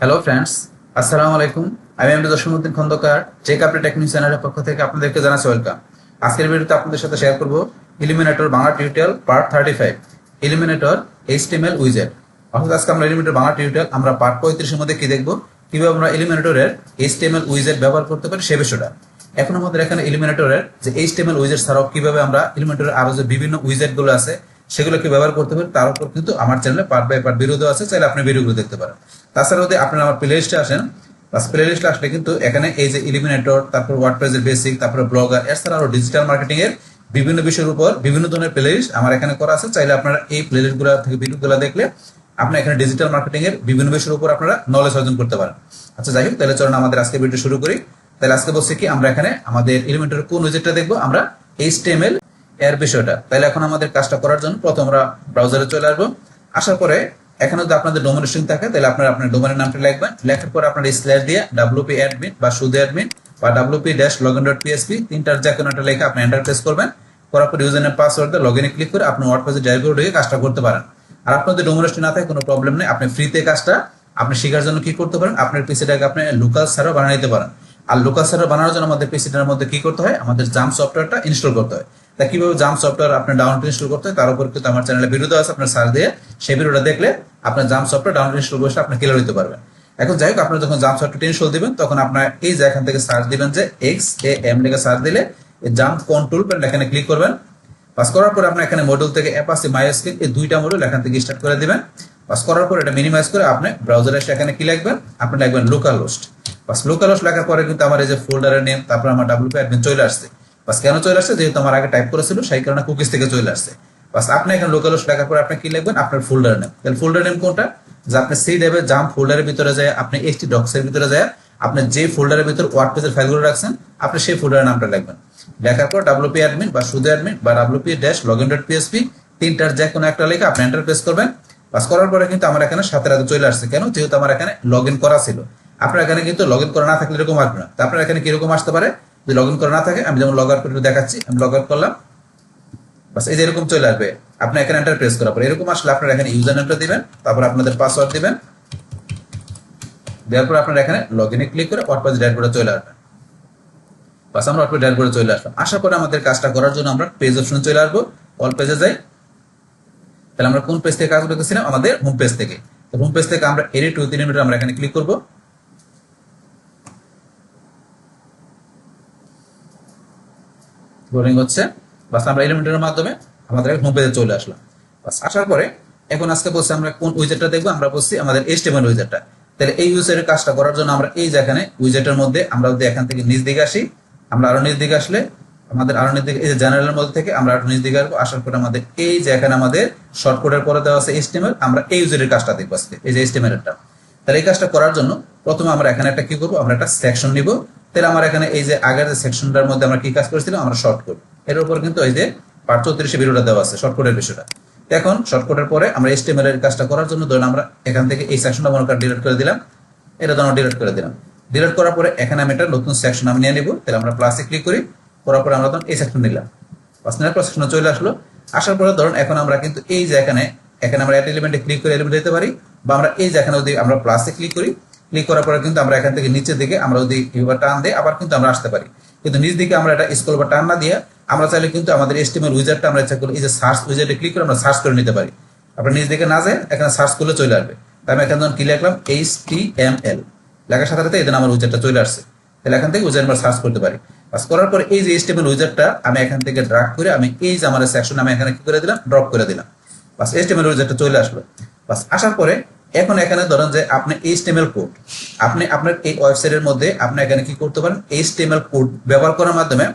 Hello friends, আসসালামু আলাইকুম। আমি MD Jasimuddin Khandakar check update technique চ্যানেলের পক্ষ থেকে আপনাদেরকে জানাচ্ছি ওয়েলকাম। আজকের ভিডিওতে আপনাদের সাথে শেয়ার করব Elementor Bangla tutorial part 35, Elementor HTML উইজেট। অর্থাৎ আজকে আমরা এলিমিনেটর বাংলা টিউটোরিয়াল আমরা পার্ট 35 এর মধ্যে কি দেখব, কিভাবে আমরা এলিমিনেটরের এইচটিএমএল উইজেট ব্যবহার করতে পারি সে বিষয়টা। এখন আমাদের এখানে এলিমিনেটরের যে এইচটিএমএল উইজেট ছাড়াও কিভাবে আমরা এলিমিনেটরের আরো যে বিভিন্ন উইজেট গুলো আছে সেগুলোকে ব্যবহার করতে পারি তার উপর কিন্তু আমার চ্যানেলে পার্ট বাই পার্ট ভিডিও দেওয়া আছে, চাইলে আপনি ভিডিওগুলো দেখতে পারেন। তাছাড়া যদি আপনারা আমার প্লে লিস্টে আসেন, প্লে লিস্টে আসলে কিন্তু এখানে এই যে এলিমিনেটর, তারপর ওয়ার্ডপ্রেসের বেসিক, তারপর ব্লগার, এছাড়া আরো ডিজিটাল মার্কেটিং এর বিভিন্ন বিষয়ের উপর বিভিন্ন ধরনের প্লে লিস্ট আমার এখানে করা আছে। চাইলে আপনারা এই প্লে লিস্টগুলো থেকে ভিডিওগুলো দেখলে আপনারা এখানে ডিজিটাল মার্কেটিং এর বিভিন্ন বিষয়ের উপর আপনারা নলেজ অর্জন করতে পারেন। আচ্ছা, যাই হোক, তাহলে চলুন আমাদের আজকে ভিডিও শুরু করি। তাহলে আজকে বলছি কি, আমরা এখানে আমাদের এলিমেন্টরের কোন উইজেটটা দেখবো, আমরা এইচটিএমএল এর বিষয়টা। তাহলে এখন আমাদের কাজটা করার জন্য প্রথম আমরা ব্রাউজারে চলে আসবো। আসার পরে এখানে যদি আপনাদের ডোমেন স্ট্রিং থাকে তাহলে আপনারা আপনার ডোমেনের নামটা লিখবেন। লেখার পরে আপনার স্ল্যাশ দিয়ে wp admin বা শুধু অ্যাডমিন বা wp-login.php তিনটার যে কোনো একটা লেখা আপনি এন্টার প্রেস করবেন। করার পর ইউজার নেম পাসওয়ার্ড দিয়ে লগইনে ক্লিক করে আপনি ওয়ার্ডপ্রেসে ডাইরেক্টলি ঢুকে কাজটা করতে পারেন। আর আপনাদের ডোমেন স্ট্রিং না থাকে কোনো প্রবলেম নেই, আপনি ফ্রিতে কাজটা আপনি শেখার জন্য কি করতে পারেন, আপনার পিসিটাকে আপনি লোকাল সার্ভার বানিয়ে নিতে পারেন। আর লোকাল সার্ভার বানানোর জন্য আমাদের পিসিটার মধ্যে কি করতে হয়, আমাদের জাম সফটওয়্যারটা ইনস্টল করতে হয়। তা কিভাবে জাম সফটওয়্যার আপনি ডাউনলোড ইনস্টল করতে হয় তার উপর কিন্তু আমার চ্যানেলে ভিডিও দেওয়া আছে, আপনার সার্চ দিয়ে সেই ভিডিওটা দেখলে আপনার জাম সফটওয়্যার ডাউনলোড ইনস্টল করে আপনি ক্লিয়ার হতে পারবেন। এখন যাই হোক, আপনার যখন জাম সফটওয়্যার ইনস্টল দিবেন তখন আপনার এই যে এখান থেকে সার্চ দিবেন যে XAM লিখে সার্চ দিলে এই জাম কন্ট্রোল প্যানেল এখানে ক্লিক করবেন। পাস করার পর আপনার এখানে মডিউল থেকে অ্যাপাচি মাইস্কিল এই দুইটা মডিউল এখান থেকে স্টার্ট করে দিবেন। পাস করার পর এটা মিনিমাইজ করে আপনি ব্রাউজারে এসে এখানে কি লিখবেন, আপনি লিখবেন লোকাল হোস্ট। বাস লোকাল হোস্ট লেখার পরে কিন্তু আমার এই যে ফোল্ডারের নেম, তারপর আমার wp admin চলে আসছে। বাস কেন চলে আসছে, যেহেতু আমার আগে টাইপ করেছিল সেই কারণে কুকিজ থেকে চলে আসছে। বাস আপনি এখানে লোকাল হোস্ট লেখার পরে আপনি কি লিখবেন, আপনার ফোল্ডার নেম। তাহলে ফোল্ডার নেম কোনটা, যে আপনি সি দেবে জাম ফোল্ডারের ভিতরে যায়, আপনি htdocs ডক্স এর ভিতরে যায় আপনি যে ফোল্ডারের ভিতর ওয়ার্ডপ্রেসের ফাইলগুলো রাখছেন আপনি সেই ফোল্ডারের নামটা লিখবেন। লেখার পর wp admin বা শুধু অ্যাডমিন বা wp-login.php তিনটার যে কোনো একটা লেখা আপনি এন্টার প্রেস করবেন। পাস করার পরে কিন্তু আমার এখানে সাথে রাতে চলে আসছে, কেন, যেহেতু আমার এখানে লগ ইন করা ছিল। আপনার এখানে কিন্তু লগ ইন করা না থাকলে এরকম আসবে না। আপনার এখানে কিরকম আসতে পারে, যদি লগ ইন করা না থাকে, আমি যেমন লগ আউট করে দেখাচ্ছি, আমি লগ আউট করলাম, বাস এই যে এরকম চলে আসবে। আপনি এখানে এন্টার প্রেস করার পরে এরকম আসলে আপনার এখানে ইউজার নেমটা দিবেন, তারপর আপনাদের পাসওয়ার্ড দিবেন, দেওয়ার পর আপনার এখানে লগ ইনে ক্লিক করে ওয়ার্ডপ্রেস ড্যাশবোর্ডে চলে আসবেন। বাস আমরা ওয়ার্ডপ্রেস ড্যাশবোর্ডে চলে আসলাম। আসার পরে আমাদের কাজটা করার জন্য আমরা পেজ অপশনে চলে আসবো, অল পেজে যাই। তাহলে আমরা কোন পেজ থেকে কাজ করতেছিলাম, আমাদের হোম পেজ থেকে। তো হোম পেজ থেকে আমরা এডিট উইথ এলিমেন্টর আমরা এখানে ক্লিক করব। লোডিং হচ্ছে, বাস আমরা এলিমেন্টরের মাধ্যমে আমাদের হোম পেজে চলে আসলাম। বাস আসার পরে এখন আজকে বলছি আমরা কোন উইজেটটা দেখবো, আমরা বলছি আমাদের এইচটিএমএল উইজেটটা। তাহলে এই উইজেটের কাজটা করার জন্য আমরা এই যে এখানে উইজেটের মধ্যে আমরা যদি এখান থেকে নিচ দিকে আসি, আমরা আরো নিচ দিকে আসলে আমাদের আরো নিচ দিকে এই যে জেনারেলের মধ্যে থেকে আমরা আরো নিচ দিকে আসবো। আসার পরে আমাদের এই যে এখানে আমাদের শর্টকাটের পরে দেওয়া আছে এইচটিএমএল, আমরা এই উইজেটের কাজটা দেখবো আজকে, এই যে এইচটিএমএলটা। তাহলে এই কাজটা করার জন্য প্রথমে আমরা এখানে একটা কি করবো, আমরা একটা সেকশন নিব। তাহলে আমার এখানে এই যে আগের যে সেকশনটার মধ্যে আমরা কি কাজ করেছিলাম, আমরা শর্টকাট, এর উপর কিন্তু এই যে পার্ট 34 ভিডিওটা দেওয়া আছে শর্টকাটের বিষয়টা। এখন শর্টকাটের পরে আমরা এইচটিএমএল এর কাজটা করার জন্য ধরুন আমরা এখান থেকে এই সেকশনটা মনে করেন ডিলিট করে দিলাম, এটা ধরুন ডিলিট করে দিলাম। ডিলিট করার পরে এখানে আমি একটা নতুন সেকশন আমি নিয়ে নিব। তাহলে আমরা প্লাসে ক্লিক করি, করার পরে আমরা ধরুন এই সেকশন নিলাম, পাঁচ নেওয়ার পর সেকশনে চলে আসলো। আসার পরে ধরুন এখন আমরা কিন্তু এই যে এখানে আমরা একটা এলিমেন্টে ক্লিক করে এলিমেন্ট দিতে পারি, বা আমরা এই যে এখানে যদি আমরা প্লাসে ক্লিক করি, ক্লিক করার পরে কিন্তু আমরা এখান থেকে নিচের দিকে আমরা যদি এবার টান দিই আবার কিন্তু আমরা আসতে পারি। কিন্তু নিচ দিকে আমরা এটা স্ক্রল বা টান না দিয়ে আমরা চাইলে কিন্তু আমাদের এইচটিএমএল উইজারটা আমরা ইচ্ছা করি এই যে সার্চ উইজারে ক্লিক করে আমরা সার্চ করে নিতে পারি। আপনার নিচ দিকে না যায় এখানে সার্চ করলে চলে আসবে। তাই আমি এখানে কি লিখলাম, HTML লেখার সাথে সাথে এখানে আমার উইজারটা চলে আসছে। তাহলে এখান থেকে উইজার আমরা সার্চ করতে পারি। বাস করার পরে এই যে HTML উইজারটা আমি এখান থেকে ড্রাগ করে আমি এই যে আমার সেকশন আমি এখানে কি করে দিলাম, ড্রপ করে দিলাম। বাস HTML উইজারটা চলে আসলো। বাস আসার পরে এখন এখানে ধরেন যে আপনি HTML কোড আপনি আপনার এই ওয়েবসাইটের মধ্যে আপনি এখানে কি করতে পারেন, HTML কোড ব্যবহার করার মাধ্যমে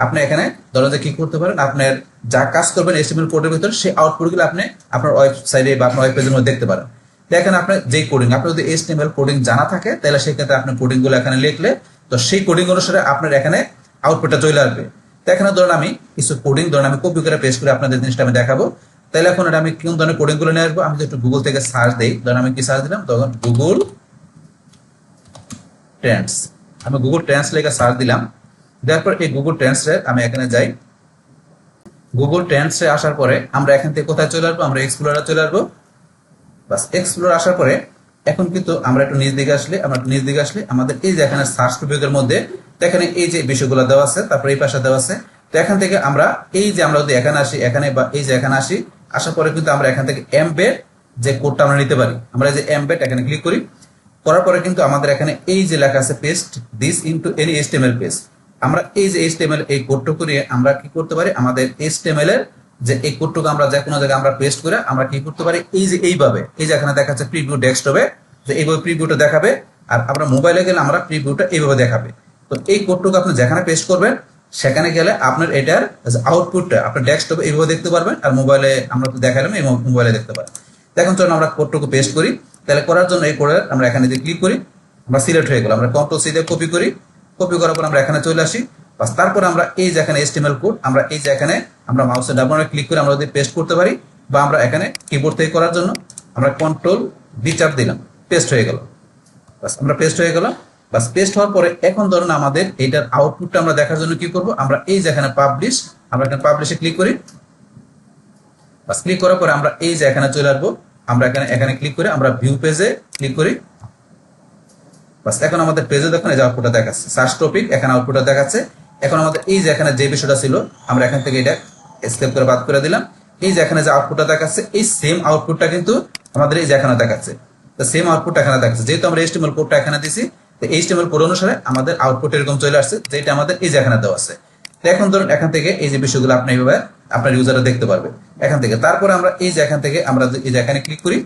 আপনি এখানে ধরেন যে কি করতে পারেন, আপনার যা কাজ করবেন HTML কোডের ভিতরে সেই আউটপুটগুলো আপনি আপনার ওয়েবসাইটে বা আপনার ওয়েব পেজের মধ্যে দেখতে পারেন। দেখেন আপনার যে কোডিং, আপনার যদি HTML কোডিং জানা থাকে তাহলে সেক্ষেত্রে আপনার কোডিং গুলো এখানে লিখলে তো সেই কোডিং অনুসারে আপনার এখানে আউটপুটটা চলে আসবে। তো এখানে ধরুন আমি কিছু কোডিং ধরুন আমি কপি করে পেস্ট করে আপনাদের জিনিসটা আমি দেখাবো। তাহলে এখন এটা আমি কোন ধরনের কোডিং গুলো নিয়ে আসবো, আমি একটু গুগল থেকে সার্চ দিই, ধরুন আমি কি সার্চ দিলাম, তখন গুগল ট্রেন্ডস, আমি গুগল ট্রেন্ডস লেখা সার্চ দিলাম। দেওয়ার পর এই গুগল ট্রেন্ডসে আমি এখানে যাই। গুগল ট্রেন্ডসে আসার পরে আমরা এখান থেকে কোথায় চলে আসবো, আমরা এক্সপ্লোরার চলে আসবো। বাস এক্সপ্লোরার আসার পরে এখন কিন্তু আমরা একটু নিচ দিকে আসলে আমাদের এই যে এখানে সার্চ বিভাগের মধ্যে এখানে এই যে বিষয়গুলো দেওয়া আছে, তারপরে এই পাশে দেওয়া আছে। তো এখান থেকে আমরা এই যে আমরা যদি এখানে আসি, এখানে বা এই যে এখানে আসি, আসার পরে কিন্তু আমরা এখান থেকে এমবেড যে কোডটা আমরা নিতে পারি। আমরা যে এমবেড এখানে ক্লিক করি, করার পরে কিন্তু আমাদের এখানে এই যে লেখা আছে paste this into any HTML page. আমরা এই যে এইচটিএমএল এই কোডটুকু নিয়ে আমরা কি করতে পারি, আমাদের এইচটিএমএল এর যে এই কোডটুকু আমরা যে কোনো জায়গায় আমরা পেস্ট করে আমরা কি করতে পারি, এই যে এইভাবে এই যে এখানে দেখাচ্ছে প্রিভিউ ডেস্কটপে, যে এইভাবে প্রিভিউটা দেখাবে। আর আমরা মোবাইলে গেলে আমরা প্রিভিউটা এইভাবে দেখাবে। তো এই কোডটুকু আপনি যেখানে পেস্ট করবেন সেখানে গেলে আপনার এটার আউটপুটটা আপনার ডেস্কটপে এইভাবে দেখতে পারবেন, আর মোবাইলে আমরা তো দেখালাম এই মোবাইলে দেখতে পারবেন। এখন চলুন আমরা কোডটুকু পেস্ট করি। তাহলে করার জন্য এই কোডের আমরা এখানে দিয়ে ক্লিক করি, আমরা সিলেক্ট হয়ে গেল, আমরা কন্ট্রোল সি দিয়ে কপি করি, কপি করার পর আমরা এখানে চলে আসি। বাস তারপর আমরা এই যে এখানে এইচটিএমএল কোড আমরা এই যে এখানে আমরা মাউসের ডাবল বাটনে ক্লিক করে আমরা যদি পেস্ট করতে পারি, বা আমরা এখানে কিবোর্ড থেকে করার জন্য আমরা কন্ট্রোল বি চাপ দিলাম, পেস্ট হয়ে গেল। বাস আমরা পেস্ট হয়ে গেল। বাস পেস্ট হওয়ার পরে এখন ধরুন আমাদের এইটার আউটপুটটা আমরা দেখার জন্য কি করব, আমরা এই যে এখানে পাবলিশ, আমরা এখানে পাবলিশে ক্লিক করি। বাস ক্লিক করার পরে আমরা এই যে এখানে চলে আসবো, আমরা এখানে ক্লিক করে আমরা ভিউ পেজে ক্লিক করি। বাস এখন আমাদের পেজে দেখুন এই যে আউটপুটটা দেখাচ্ছে, সার্চ টপিক এখানে আউটপুটটা দেখাচ্ছে। এখন আমাদের এই যে এখানে যে বিষয়টা ছিল আমরা এখান থেকে এটা স্কেপ করে বাদ করে দিলাম। এই যে এখানে যে আউটপুটটা দেখাচ্ছে এই সেম আউটপুটটা কিন্তু আমাদের এই যে এখানে দেখাচ্ছে, তো সেম আউটপুটটা এখানে দেখাচ্ছে। যেহেতু আমরা এইচটিএমএল কোডটা এখানে দিছি, তো এইচটিএমএল কোড অনুসারে আমাদের আউটপুট এরকম চলে আসছে, যেটা আমাদের এই যে এখানে দেওয়া আছে। তো এখন ধরুন এখান থেকে এই যে বিষয়গুলো আপনি এইভাবে আপনার ইউজাররা দেখতে পারবে এখান থেকে। তারপরে আমরা এই যে এখান থেকে আমরা এই যে এখানে ক্লিক করি,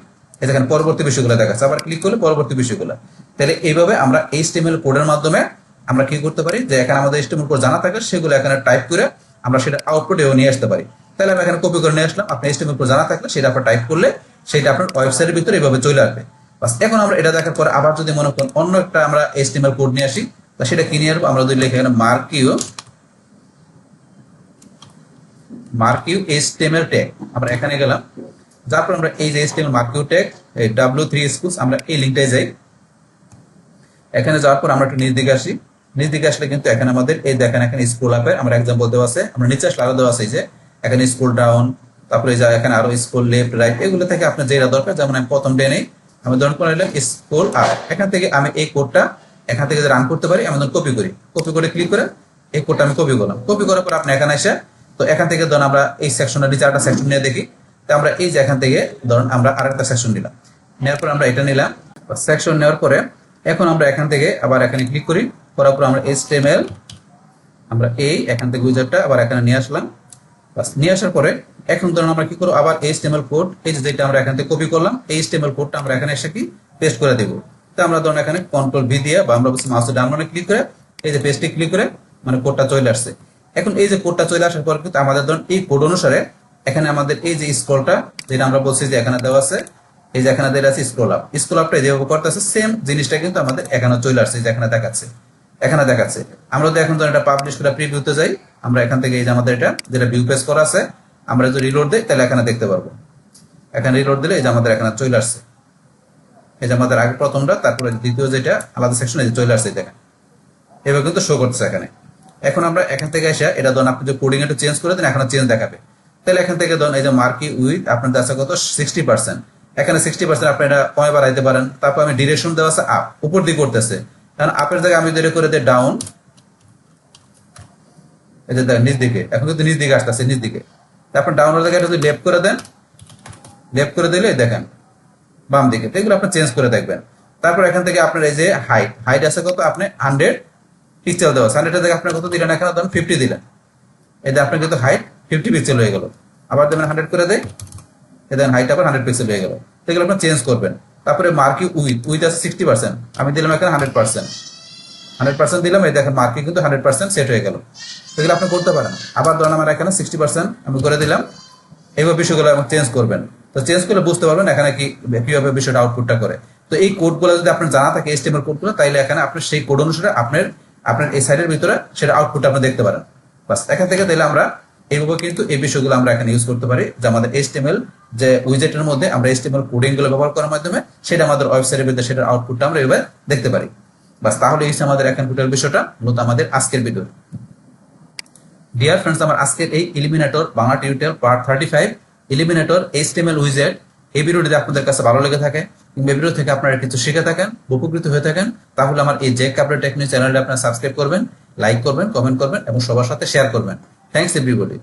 এই যেখানে পরবর্তী বিষয়গুলো দেখাচ্ছে, আবার ক্লিক করলে পরবর্তী বিষয়গুলো। তাহলে এইভাবে আমরা এইচটিএমএল কোডের মাধ্যমে আমরা কি করতে পারি, যে এখানে আমাদের এইচটিএমএল কোড জানা থাকে সেগুলো এখানে টাইপ করে আমরা সেটা আউটপুটেও নিয়ে আসতে পারি। তাহলে আমি এখানে কপি করে নিয়ে আসলাম, আপনি এইচটিএমএল কোড জানা থাকলে সেটা আপনার টাইপ করলে সেটা আপনার ওয়েবসাইটের ভিতরে এইভাবে চলে আসবে। বাস এখন আমরা এটা দেখার পরে আবার যদি মনে করেন অন্য একটা আমরা এইচটিএমএল কোড নিয়ে আসি, তা সেটা কি নিয়ে আসবো, আমরা যদি লিখে এখানে মার্কিউ এইচটিএমএল ট্যাগ, আমরা এখানে গেলাম। তারপর আমরা এই যে এইচটিএমএল মার্কিউ ট্যাগ এই W3 স্কুলস আমরা এই লিঙ্কটায় যাই। এখানে যাওয়ার পর আমরা একটু নিচ দিকে আসি, নিচ দিকে আসলে কিন্তু এখানে আমাদের এই দেখেন এখানে স্ক্রল আপে আমরা এক্সাম্পল দেওয়া আছে, আমরা নিচে আসলে আরো দেওয়া আছে যে এখানে স্ক্রল ডাউন, তারপরে যা এখানে আরো স্ক্রল লেফট রাইট, এগুলো থেকে আপনার যেটা দরকার, যেমন আমি প্রথম ডে নেই, আমি ধরুন করে নিলাম স্ক্রল আপ। এখান থেকে আমি এই কোডটা এখান থেকে রান করতে পারি, আমি ধরুন কপি করি, কপি করে ক্লিক করে এই কোডটা আমি কপি করলাম। কপি করার পর আপনি এখানে এসে, তো এখান থেকে ধরুন আমরা এই সেকশনের নিচে একটা সেকশন নিয়ে দেখি, তো আমরা এই যে এখান থেকে ধরুন আমরা আরেকটা সেকশন নিলাম, নেওয়ার পর আমরা এটা নিলাম। সেকশন নেওয়ার পরে এখন আমরা এখান থেকে আবার এখানে ক্লিক করি, করার পর আমরা এইচটিএমএল আমরা এই এখান থেকে উইজারটা আবার এখানে নিয়ে আসলাম। বাস নিয়ে আসার পরে এখন ধরুন আমরা কি করব, আবার এইচটিএমএল কোড এই যেটা আমরা এখান থেকে কপি করলাম, এইচটিএমএল কোডটা আমরা এখানে এসে কি পেস্ট করে দেব। তো আমরা ধরুন এখানে কন্ট্রোল ভি দিয়ে বা আমরা বলছি মাউসের ডান বাটনে ক্লিক করে এই যে পেস্টে ক্লিক করে মানে কোডটা চলে আসছে। এখন এই যে কোডটা চলে আসার পর কিন্তু আমাদের ধরুন এই কোড অনুসারে এখানে আমাদের এই যে স্ক্রলটা যেটা আমরা বলছি যে এখানে দেওয়া আছে, এই যে এখানে দেওয়া আছে স্ক্রল আপটা যেভাবে করতেছে সেম জিনিসটা কিন্তু আমাদের এখানে চলে আসছে, যে এখানে দেখাচ্ছে। আমরা যদি এখন এটা পাবলিশ করে প্রিভিউতে যাই, আমরা এখান থেকে এই যে আমাদের এটা যেটা ভিউ পেজ করা আছে, আমরা যদি রিলোড দেই তাহলে এখানে দেখতে পারবো। এখানে রিলোড দিলে এই যে আমাদের এখানে চলে আসছে, এই যে আমাদের আগে প্রথমটা, তারপরে দ্বিতীয় যেটা আলাদা সেকশনে চলে আসছে, দেখেন এভাবে কিন্তু শো করছে এখানে। এখন আমরা এখান থেকে এসে এটা ধরুন আপনি যদি কোডিং একটু চেঞ্জ করে দেন, এখানে চেঞ্জ দেখাবে। তাহলে এখান থেকে ধরুন এই যে মার্কি উইথ আপনার আছে কত 60%, এখানে 60% আপনি এটা কমে বাড়াইতে পারেন। তারপর আমি ডিরেকশন দেওয়া আছে আপ, উপর দিকে করতেছে, কারণ আপের জায়গায় আমি যদি করে দিই ডাউন, এই যে দেখেন নিচ দিকে, এখন কিন্তু নিচ দিকে আসতেছে নিচ দিকে। তারপর ডাউনের জায়গায় যদি লেফট করে দেন, লেফট করে দিলে দেখেন বাম দিকে, এগুলো আপনি চেঞ্জ করে দেখবেন। তারপর এখান থেকে আপনার এই যে হাইট আছে কত, আপনি 100 পিক্সেল দেওয়া আছে, 100 থেকে আপনার কত দিলেন, এখানে ধরুন 50 দিলেন, এই যে আপনার কিন্তু হাইট 50 পিক্সেল হয়ে গেল। আবার দেবেন 100 করে দেয়, এই দেখেন হাইট আবার 100 পিক্সেল হয়ে গেল। এগুলো আপনি চেঞ্জ করবেন। তারপরে মার্কি উইথ আছে 60%, আমি দিলাম এখানে 100% দিলাম, এই দেখেন মার্কি কিন্তু 100% সেট হয়ে গেল। এগুলো আপনি করতে পারেন। আবার ধরেন আমার এখানে 60% আমি করে দিলাম, এইভাবে বিষয়গুলো চেঞ্জ করবেন। তো চেঞ্জ করলে বুঝতে পারবেন এখানে কিভাবে বিষয়টা আউটপুটটা করে। তো এই কোডগুলো যদি আপনার জানা থাকে এইচটিএমএল কোডগুলো, তাইলে এখানে আপনি সেই কোড অনুসারে আপনার এই সাইডের ভিতরে সেটা আউটপুটটা আপনি দেখতে পারেন। বাস এখান থেকে তাইলে আমরা এইভাবে কিন্তু এই বিষয়গুলো আমরা এখানে ইউজ করতে পারি, যে আমাদের এইচটিএমএল যে উইজেটের মধ্যে আমরা এইচটিএমএল কোডিং গুলো ব্যবহার করার মাধ্যমে সেটা আমাদের ওয়েবসাইটের ভিতরে সেটার আউটপুটটা আমরা এভাবে দেখতে পারি। বাস তাহলে এই আমাদের এখন টোটাল বিষয়টা মূলত আমাদের আজকের ভিডিও। ডিয়ার ফ্রেন্ডস, আমার আজকের এই Elementor Bangla tutorial part 35 Elementor HTML উইজেট এই ভিডিওটি যদি আপনাদের কাছে ভালো লেগে থাকে কিংবা ভিডিও থেকে আপনারা কিছু শিখে থাকেন, উপকৃত হয়ে থাকেন, তাহলে আমার এই জেক কাপড় টেকনিক চ্যানেলটি আপনারা সাবস্ক্রাইব করবেন, লাইক করবেন, কমেন্ট করবেন এবং সবার সাথে শেয়ার করবেন। Thanks everybody.